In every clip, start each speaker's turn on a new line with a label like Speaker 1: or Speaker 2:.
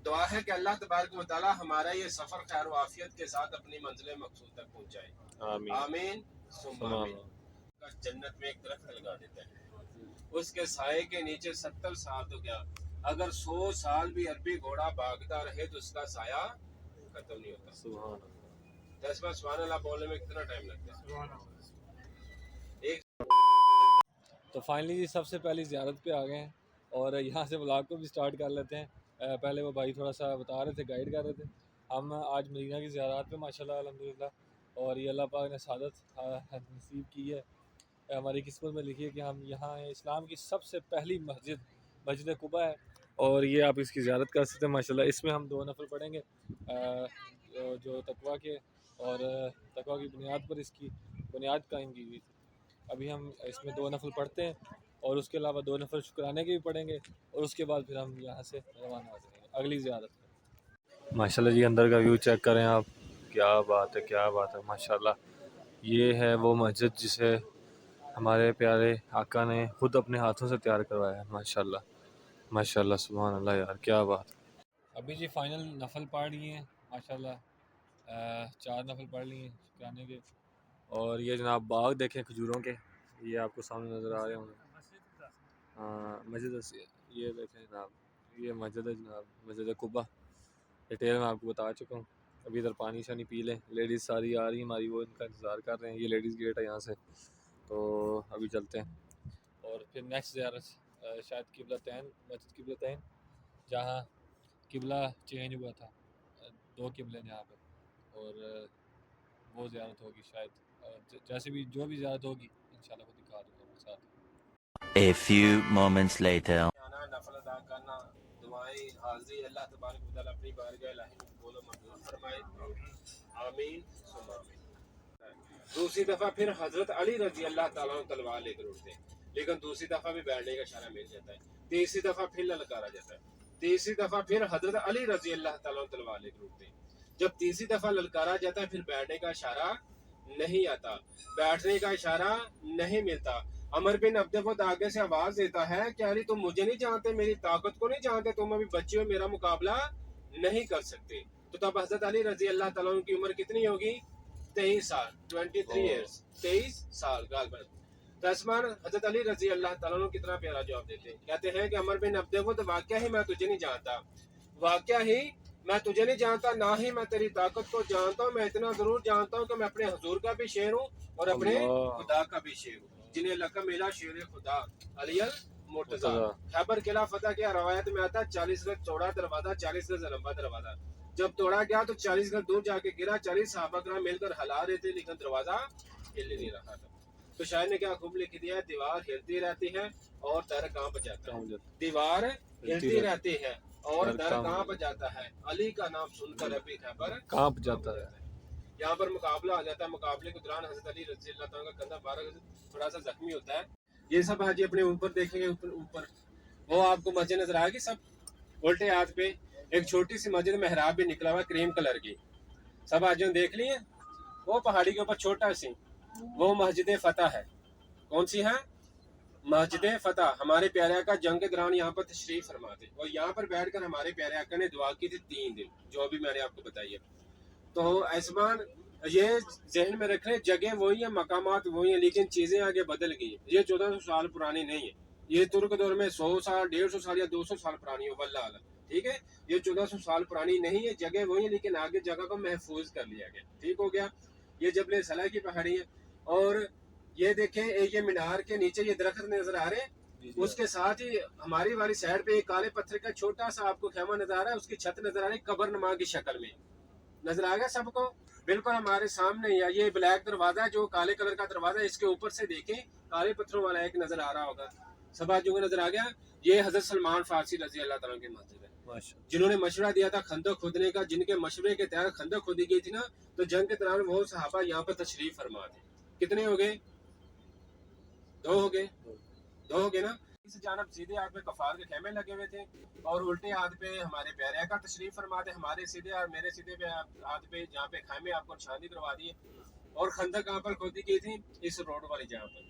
Speaker 1: دعا ہے کہ اللہ تبارک و تعالی ہمارا یہ سفر خیر و عافیت کے ساتھ اپنی منزل مقصود تک پہنچائے. آمین ثم آمین. جنت میں ایک درخت لگا دیتا ہے, اس کے سائے کے نیچے 70 سال تو کیا اگر 100 سال بھی عربی گھوڑا بھاگتا رہے تو اس کا سایہ ختم نہیں ہوتا. سبحان اللہ. 10 بار سبحان اللہ بولنے میں کتنا ٹائم لگتا ہے؟ سبحان اللہ. ایک
Speaker 2: تو فائنلی جی سب سے پہلی زیارت پہ آ گئے ہیں اور یہاں سے ولاگ کو بھی سٹارٹ کر لیتے ہیں. پہلے وہ بھائی تھوڑا سا بتا رہے تھے, گائیڈ کر رہے تھے. ہم آج مدینہ کی زیارات پہ ماشاءاللہ الحمدللہ, اور یہ اللہ پاک نے سعادت نصیب کی ہے, ہماری قسمت میں لکھی ہے کہ ہم یہاں ہیں. اسلام کی سب سے پہلی مسجد قباء ہے, اور یہ آپ اس کی زیارت کر سکتے ہیں ماشاءاللہ. اس میں ہم 2 نفل پڑھیں گے جو تقویٰ کے اور تقویٰ کی بنیاد پر اس کی بنیاد قائم کی گئی تھی. ابھی ہم اس میں 2 نفل پڑھتے ہیں اور اس کے علاوہ 2 نفل شکرانے کے بھی پڑھیں گے, اور اس کے بعد پھر ہم یہاں سے روانہ ہو جائیں گے اگلی زیارت میں. ماشاءاللہ جی اندر کا ویو چیک کریں آپ, کیا بات ہے کیا بات ہے ماشاءاللہ. یہ ہے وہ مسجد جسے ہمارے پیارے آقا نے خود اپنے ہاتھوں سے تیار کروایا ہے. ماشاءاللہ ماشاءاللہ سبحان اللہ یار کیا بات. ابھی جی فائنل نفل پڑھ لیے ہیں ماشاءاللہ, 4 نفل پڑھ لیے ہیں شکرانے کے. اور یہ جناب باغ دیکھیں کھجوروں کے, یہ آپ کو سامنے نظر آ رہے ہوں گے. ہاں مسجد, یہ دیکھیں جناب, یہ مسجد ہے جناب, مسجد قباء. ڈیٹیل میں آپ کو بتا چکا ہوں. ابھی ادھر پانی شانی پی لیں, لیڈیز ساری آ رہی ہیں ہماری, وہ ان کا انتظار کر رہے ہیں. یہ لیڈیز گیٹ ہے یہاں سے, تو ابھی چلتے ہیں. اور پھر نیکسٹ زیارت شاید قبلتین, مسجد قبلتین, جہاں قبلہ چینج ہوا تھا, 2 قبلے یہاں پہ, اور وہ زیارت ہوگی شاید. جیسے بھی جو بھی زیارت ہوگی انشاءاللہ وہ دکھا دوں گا ساتھ.
Speaker 3: A few moments later.
Speaker 1: نفل ادا کرنا, دعائیں, حاضری, اللہ تبارک و تعالی اپنی بارگاہ الہی میں قبول و منظور فرمائے. آمین ثم آمین. دوسری دفعہ پھر حضرت علی رضی اللہ تعالیٰ عنہ تلوار لے کر اٹھتے ہیں, لیکن دوسری دفعہ بھی بیٹھنے کا اشارہ مل جاتا ہے. تیسری دفعہ پھر للکارا جاتا ہے. تیسری دفعہ پھر حضرت علی رضی اللہ تعالیٰ عنہ تلوار لے کر اٹھتے ہیں. جب تیسری دفعہ للکارا جاتا ہے پھر بیٹھنے کا اشارہ نہیں آتا, بیٹھنے کا اشارہ نہیں ملتا. عمر بن عبدالود آگے سے آواز دیتا ہے کہ علی تم مجھے نہیں جانتے, میری طاقت کو نہیں جانتے, تم ابھی بچے ہو, میرا مقابلہ نہیں کر سکتے. تو تب حضرت علی رضی اللہ تعالیٰ عنہ کی عمر کتنی ہوگی؟ 23 سال, 23 ایئرس, 23 سال غالباً. تسمان حضرت علی رضی اللہ تعالیٰ عنہ کتنا پیارا جواب دیتے ہیں, کہتے ہیں کہ عمر بن عبدالود واقعہ ہی میں تجھے نہیں جانتا, واقعہ ہی میں تجھے نہیں جانتا, نہ ہی میں تیری طاقت کو جانتا ہوں. میں اتنا ضرور جانتا ہوں کہ میں اپنے حضور کا بھی شیر ہوں اور اپنے خدا کا بھی شیر ہوں, جنہیں لقب ملا شیر خدا علی المرتضیٰ. خیبر قلعہ فتح کیا, روایت میں آتا 40 گز چوڑا دروازہ, 40 گز لمبا دروازہ. جب توڑا گیا تو 40 گز دور جا کے گرا. 40 صحابہ کرام مل کر ہلا رہے تھے لیکن دروازہ ہل نہیں رہا تھا. تو شاعر نے کیا خوب لکھ دیا ہے, دیوار ہلتی رہتی ہے اور در کانپ جاتا ہے. دیوار ہلتی رہتی ہے اور در کانپ جاتا ہے, علی کا نام سن کر ابھی خیبر
Speaker 2: کانپ جاتا ہے.
Speaker 1: یہاں پر مقابلہ آ جاتا ہے. مقابلے کے دوران حضرت علی رضی اللہ تعالیٰ کا کندھا 12 گز تھوڑا سا زخمی ہوتا ہے. یہ سب حاجی اپنے اوپر دیکھیں گے, اوپر وہ آپ کو مسجد نظر آئے گی. سب الٹے ہاتھ پہ ایک چھوٹی سی مسجد محراب بھی نکلا ہوا کریم کلر کی, سب حاجیوں دیکھ لیے. وہ پہاڑی کے اوپر چھوٹا سی وہ مسجد فتح ہے. کون سی ہے؟ مسجد فتح. ہمارے پیارے آقا جنگ کے دوران یہاں پر تشریف فرما تھے, اور یہاں پر بیٹھ کر ہمارے پیارے آقا نے دعا کی تھی 3 دن, جو بھی میں نے آپ کو بتائی ہے. تو ایسمان یہ ذہن میں رکھیں, جگہ وہی ہیں, مقامات وہی ہیں, لیکن چیزیں آگے بدل گئی. یہ 1400 سال پرانی نہیں ہے, یہ ترک دور میں 100 سال 150 سال یا 200 سال پرانی ہو, واللہ اعلم. ٹھیک ہے, یہ 1400 سال پرانی نہیں ہے, جگہ وہی ہے, لیکن آگے جگہ کو محفوظ کر لیا گیا. ٹھیک ہو گیا. یہ جبل صلاح کی پہاڑی ہے, اور یہ دیکھیں یہ مینار کے نیچے یہ درخت نظر آ رہے ہیں, اس کے ساتھ ہی ہماری والی سائڈ پہ ایک کالے پتھر کا چھوٹا سا آپ کو خیمہ نظر آ رہا ہے, اس کی چھت نظر آ رہی ہے قبر نما کی شکل میں. نظر آ گیا سب کو؟ بالکل ہمارے سامنے. یہ بلیک دروازہ جو کالے کلر کا دروازہ ہے, اس کے اوپر سے دیکھیں کالے پتھروں والا ایک نظر آ رہا ہوگا. سب آجوں کو نظر آ گیا. یہ حضرت سلمان فارسی رضی اللہ تعالیٰ کی مسجد ہے, جنہوں نے مشورہ دیا تھا خندق کھودنے کا, جن کے مشورے کے تحت خندق کھودی گئی تھی نا, تو جنگ کے دوران وہ صحابہ یہاں پر تشریف فرما تھے. کتنے ہو گئے؟ 2 ہو گئے. 2 ہو گئے نا. اس جانب سیدھے ہاتھ پہ کفار کے خیمے لگے ہوئے تھے, اور الٹے ہاتھ پہ ہمارے پیارے آقا تشریف فرما تھے. ہمارے سیدھے اور میرے سیدھے پہ ہاتھ پہ جہاں پہ خیمے آپ کو نشاندہی کروا دیے. اور خندق کہاں پر کھودی گئی تھی؟ اس روڈ والی جگہ پر.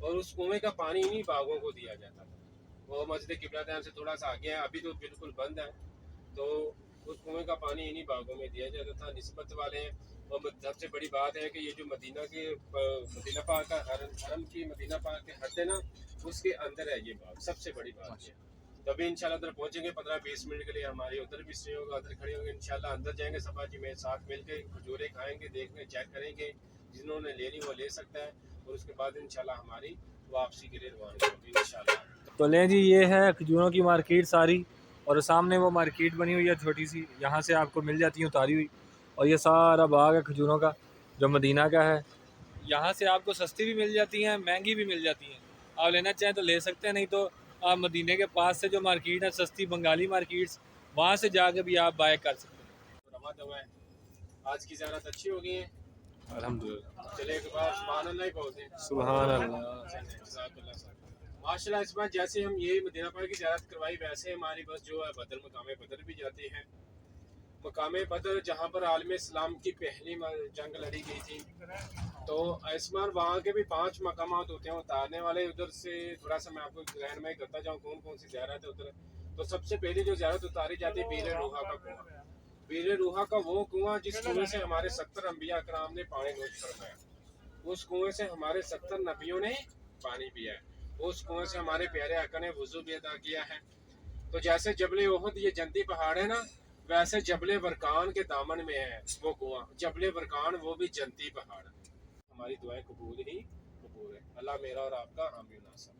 Speaker 1: اور اس کنویں کا پانی انہیں باغوں کو دیا جاتا تھا. وہ مسجد قبلتین سے تھوڑا آ گیا ہے, ابھی تو بالکل بند ہے. تو اس کنویں کا پانی انہیں باغوں میں دیا جاتا تھا. نسبت والے ہیں. اور سب سے بڑی بات ہے کہ یہ جو مدینہ کے مدینہ پاک کا حرم کی مدینہ پاک کے حد ہے نا, اس کے اندر ہے یہ باغ. سب سے بڑی بات ہے. تو ابھی انشاءاللہ ادھر پہنچیں گے 15-20 منٹ کے لیے. ہماری ادھر بھی اسٹے ہوگا, ادھر کھڑے ہوں گے انشاءاللہ. اندر جائیں گے سب جی میں ساتھ مل کے کھجورے کھائیں گے, دیکھیں چیک کریں گے. جنہوں نے لینی وہ لے سکتا ہے. اور اس کے بعد انشاءاللہ ہماری واپسی کے لیے روانہ ہوگی انشاءاللہ.
Speaker 2: تو لیں جی, یہ ہے کھجوروں کی مارکیٹ ساری, اور سامنے وہ مارکیٹ بنی ہوئی ہے چھوٹی سی, یہاں سے آپ کو مل جاتی ہیں اتاری ہوئی. اور یہ سارا باغ ہے کھجوروں کا جو مدینہ کا ہے. یہاں سے آپ کو سستی بھی مل جاتی ہیں, مہنگی بھی مل جاتی ہیں. آپ لینا چاہیں تو لے سکتے ہیں, نہیں تو آپ مدینہ کے پاس سے جو مارکیٹ ہے سستی بنگالی مارکیٹس, وہاں سے جا کے بھی آپ بائی کر سکتے ہیں.
Speaker 1: رواں دوا ہے. آج کی زیارت اچھی ہو گئی ہے
Speaker 2: الحمدللہ,
Speaker 1: چلے ایک بار سبحان اللہ ہی بولتے ہیں.
Speaker 2: سبحان اللہ.
Speaker 1: جزاک اللہ خیر. ماشاء اللہ اس بار جیسے ہم یہ مدینہ پاک کی زیارت کروائی, ویسے ہماری بس جو ہے بدر مقام بدر بھی جاتے ہیں. مقام بدر جہاں پر عالم اسلام کی پہلی جنگ لڑی گئی تھی, تو اس بار وہاں کے بھی 5 مقامات ہوتے ہیں اتارنے والے. ادھر سے تھوڑا سا میں آپ کو رہنمائی کرتا جاؤں کون کون سی زیارت ہے ادھر. تو سب سے پہلی جو زیارت اتاری جاتی ہے بیر روحا کا کنواں. بیر روحا کا وہ کنواں جس کنویں سے ہمارے 70 انبیاء کرام نے پانی نوش فرمایا. اس کنویں سے ہمارے 70 نبیوں نے پانی پیا ہے. اس کنویں سے ہمارے پیارے آقا نے وضو بھی ادا کیا ہے. تو جیسے جبل احد یہ جنتی پہاڑ ہے نا, ویسے جبل ورقان کے دامن میں ہے وہ کنواں. جبل ورقان وہ بھی جنتی پہاڑ ہے. ہماری دعائیں قبول ہی قبول ہے. اللہ میرا اور آپ کا حامی و ناصر.